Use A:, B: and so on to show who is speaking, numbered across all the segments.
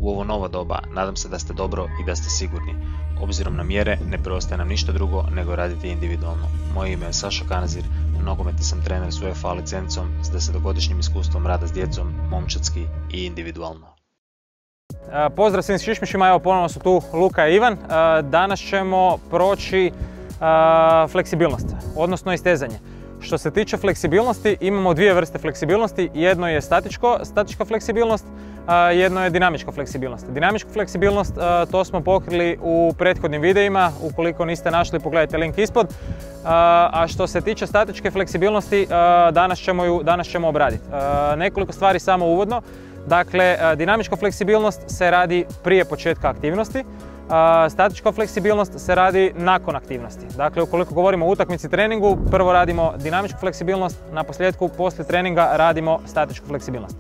A: U ovo novo doba nadam se da ste dobro i da ste sigurni. Obzirom na mjere ne preostaje nam ništa drugo nego raditi individualno. Moje ime je Saša Kanazir, nogometni sam trener s UEFA licencom s 10-godišnjim iskustvom rada s djecom, momčadski i individualno.
B: Pozdrav svim šišmišima, evo ponovno su tu Luka i Ivan. Danas ćemo proći fleksibilnost, odnosno istezanje. Što se tiče fleksibilnosti, imamo dvije vrste fleksibilnosti. Jedno je statička fleksibilnost, jedno je dinamička fleksibilnost. Dinamičku fleksibilnost to smo pokrili u prethodnim videima, ukoliko niste našli pogledajte link ispod. A što se tiče statičke fleksibilnosti, danas ćemo obraditi. Nekoliko stvari samo uvodno. Dakle, dinamička fleksibilnost se radi prije početka aktivnosti. Statička fleksibilnost se radi nakon aktivnosti. Dakle, ukoliko govorimo o utakmici treningu, prvo radimo dinamičku fleksibilnost, na posljedku poslije treninga radimo statičku fleksibilnost.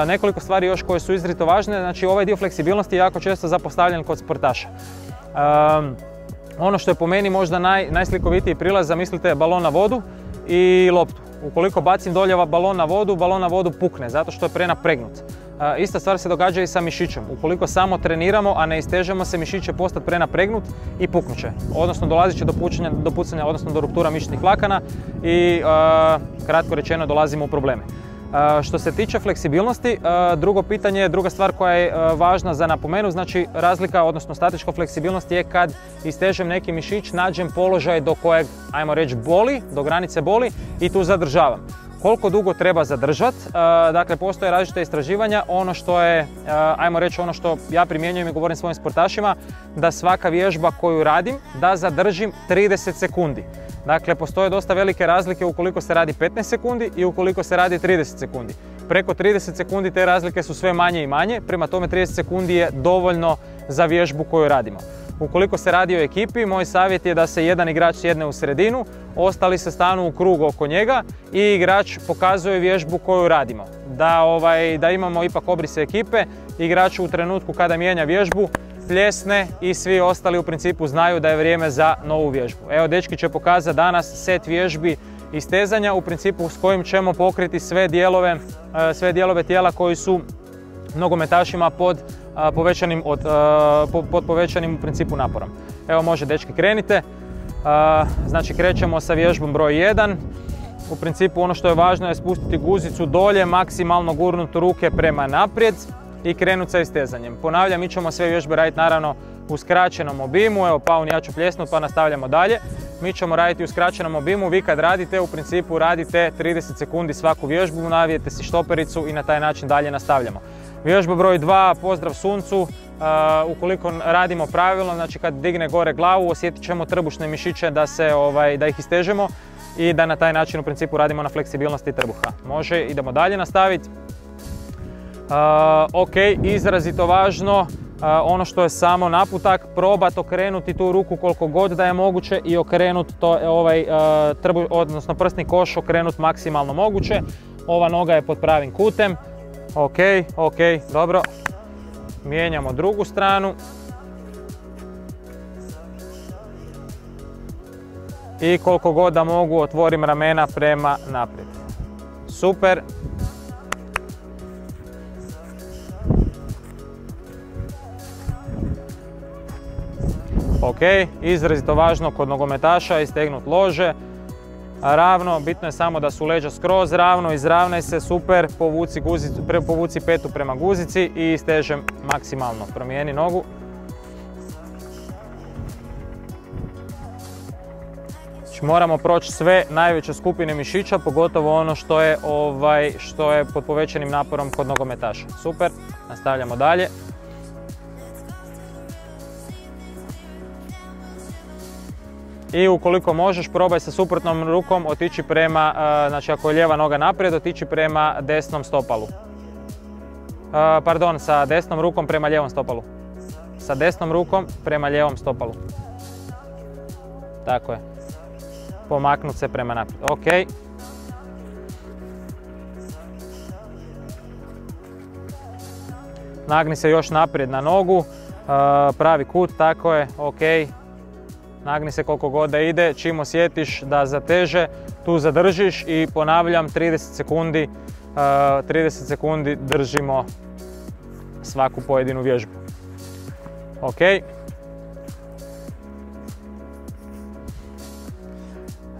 B: Nekoliko stvari još koje su izrazito važne, znači ovaj dio fleksibilnosti je jako često zapostavljen kod sportaša. Ono što je po meni možda najslikovitiji prilaz, zamislite balon na vodu i loptu. Ukoliko bacim dolje balon na vodu pukne zato što je prenapregnut. Ista stvar se događa i sa mišićem. Ukoliko samo treniramo, a ne istežemo se, mišić će postati prenapregnut i puknut će. Odnosno dolazit će do pucanja, odnosno do ruptura mišićnih vlakana i kratko rečeno dolazimo u probleme. Što se tiče fleksibilnosti, druga stvar koja je važna za napomenu, znači razlika, odnosno statička fleksibilnost je kad istežem neki mišić, nađem položaj do kojeg, ajmo reći, boli, do granice boli i tu zadržavam. Koliko dugo treba zadržati, dakle postoje različite istraživanja, ono što je, ajmo reći, ono što ja primjenjujem i govorim svojim sportašima, da svaka vježba koju radim, da zadržim 30 sekundi. Dakle, postoje dosta velike razlike ukoliko se radi 15 sekundi i ukoliko se radi 30 sekundi. Preko 30 sekundi te razlike su sve manje i manje, prema tome 30 sekundi je dovoljno za vježbu koju radimo. Ukoliko se radi o ekipi, moj savjet je da se jedan igrač sjedne u sredinu, ostali se stanu u krug oko njega i igrač pokazuje vježbu koju radimo. Da imamo ipak obrise ekipe, igrač u trenutku kada mijenja vježbu pljesne i svi ostali u principu znaju da je vrijeme za novu vježbu. Evo, dečki će pokazati danas set vježbi istezanja u principu s kojim ćemo pokriti sve dijelove tijela koji su nogometašima pod povećanim u principu naporom. Evo, može dečki krenite. Znači krećemo sa vježbom broj 1. U principu ono što je važno je spustiti guzicu dolje, maksimalno gurnuti ruke prema naprijed i krenuti sa istezanjem. Ponavljam, mi ćemo sve vježbe raditi naravno u skraćenom obimu. Evo, Paun, ja ću pljesnuti pa nastavljamo dalje. Mi ćemo raditi u skraćenom obimu. Vi kad radite, u principu radite 30 sekundi svaku vježbu, navijete si štopericu i na taj način dalje nastavljamo. Vježba broj 2, pozdrav suncu. Ukoliko radimo pravilno, znači kad digne gore glavu, osjetit ćemo trbušne mišiće da ih istežemo i da na taj način u principu radimo na fleksibilnosti trbuha. Može, idemo dalje nastaviti. Ok, izrazito važno, ono što je samo naputak, probati okrenuti tu ruku koliko god da je moguće i okrenuti odnosno prsni koš okrenuti maksimalno moguće. Ova noga je pod pravim kutem. Ok, dobro. Mijenjamo drugu stranu. I koliko god da mogu otvorim ramena prema naprijed. Super. Ok, izrazito važno kod nogometaša istegnuti lože. Ravno, bitno je samo da su leđa skroz ravno, izravnaj se, super, povuci petu prema guzici i istežem maksimalno. Promijeni nogu. Moramo proći sve najveće skupine mišića, pogotovo ono što je pod povećanim naporom kod nogometaša. Super, nastavljamo dalje. I ukoliko možeš, probaj sa suprotnom rukom otići prema, znači ako je lijeva noga naprijed, otići prema desnom stopalu. Pardon, sa desnom rukom prema lijevom stopalu. Sa desnom rukom prema lijevom stopalu. Tako je. Pomaknuti se prema naprijed. Ok. Nagni se još naprijed na nogu. Pravi kut, tako je. Ok. Nagni se koliko god da ide, čim osjetiš da zateže, tu zadržiš i ponavljam 30 sekundi držimo svaku pojedinu vježbu. Ok.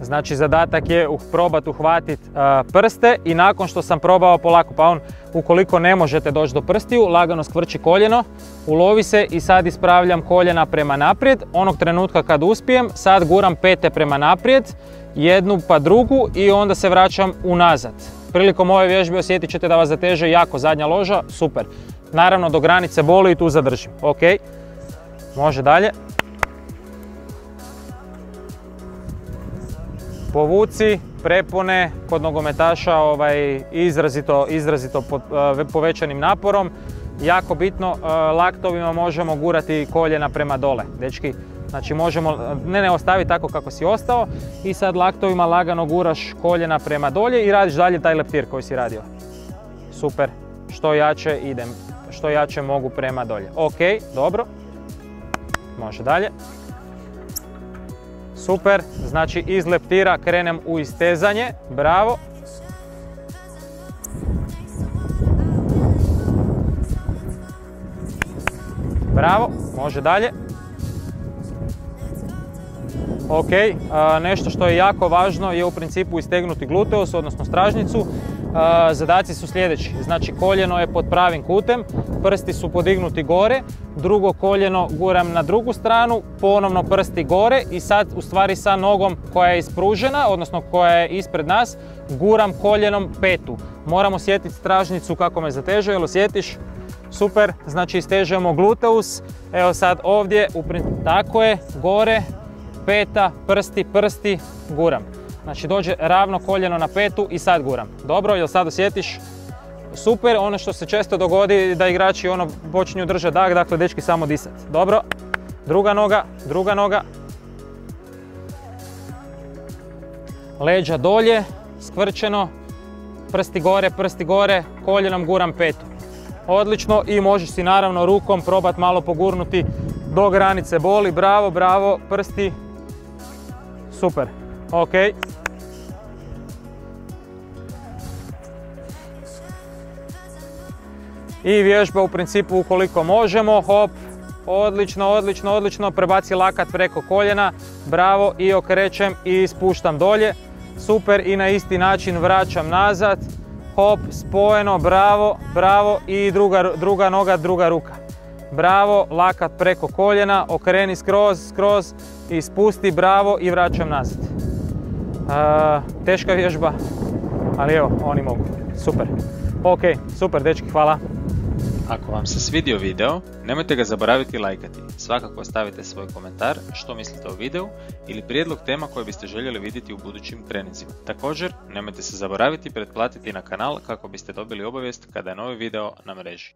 B: Znači zadatak je probati uhvatiti prste i nakon što sam probao polako, pa on ukoliko ne možete doći do prstiju, lagano skvrči koljeno, ulovi se i sad ispravljam koljena prema naprijed. Onog trenutka kad uspijem, sad guram pete prema naprijed, jednu pa drugu i onda se vraćam unazad. Prilikom ove vježbe osjetit ćete da vas zateže jako zadnja loža, super. Naravno do granice boli i tu zadržim. Ok, može dalje. Povuci, prepone kod nogometaša izrazito pod povećanim naporom. Jako bitno, laktovima možemo gurati koljena prema dole. Dečki, znači možemo ne ostaviti tako kako si ostao i sad laktovima lagano guraš koljena prema dolje i radiš dalje taj leptir koji si radio. Super, što jače idem, što jače mogu prema dolje. Ok, dobro, može dalje. Super, znači iz leptira krenem u istezanje, bravo. Bravo, može dalje. Ok, nešto što je jako važno je u principu istegnuti gluteus, odnosno stražnicu. Zadaci su sljedeći, znači koljeno je pod pravim kutem, prsti su podignuti gore, drugo koljeno guram na drugu stranu, ponovno prsti gore i sad u stvari sa nogom koja je ispružena, odnosno koja je ispred nas, guram koljenom petu. Moram osjetiti stražnicu kako me zateže, jel osjetiš? Super, znači istežemo gluteus, evo sad ovdje, tako je, gore, peta, prsti, guram. Znači dođe ravno koljeno na petu i sad guram. Dobro, jel sad osjetiš? Super, ono što se često dogodi da igrači počinju držati dah, dakle dečki samo disat. Dobro, druga noga. Leđa dolje, skvrčeno, prsti gore, koljenom guram petu. Odlično i možeš si naravno rukom probati malo pogurnuti do granice boli, bravo, prsti. Super, ok. I vježba u principu ukoliko možemo, hop, odlično, prebaci lakat preko koljena, bravo i okrećem i spuštam dolje, super i na isti način vraćam nazad, hop, spojeno, bravo i druga noga, druga ruka. Bravo, lakat preko koljena, okreni skroz i spusti, bravo i vraćam nazad. Teška vježba, ali evo, oni mogu. Super. Ok, super dečki, hvala.
A: Ako vam se svidio video, nemojte ga zaboraviti lajkati. Svakako ostavite svoj komentar što mislite o videu ili prijedlog tema koje biste željeli vidjeti u budućim treninzima. Također, nemojte se zaboraviti pretplatiti na kanal kako biste dobili obavijest kada je novi video na mreži.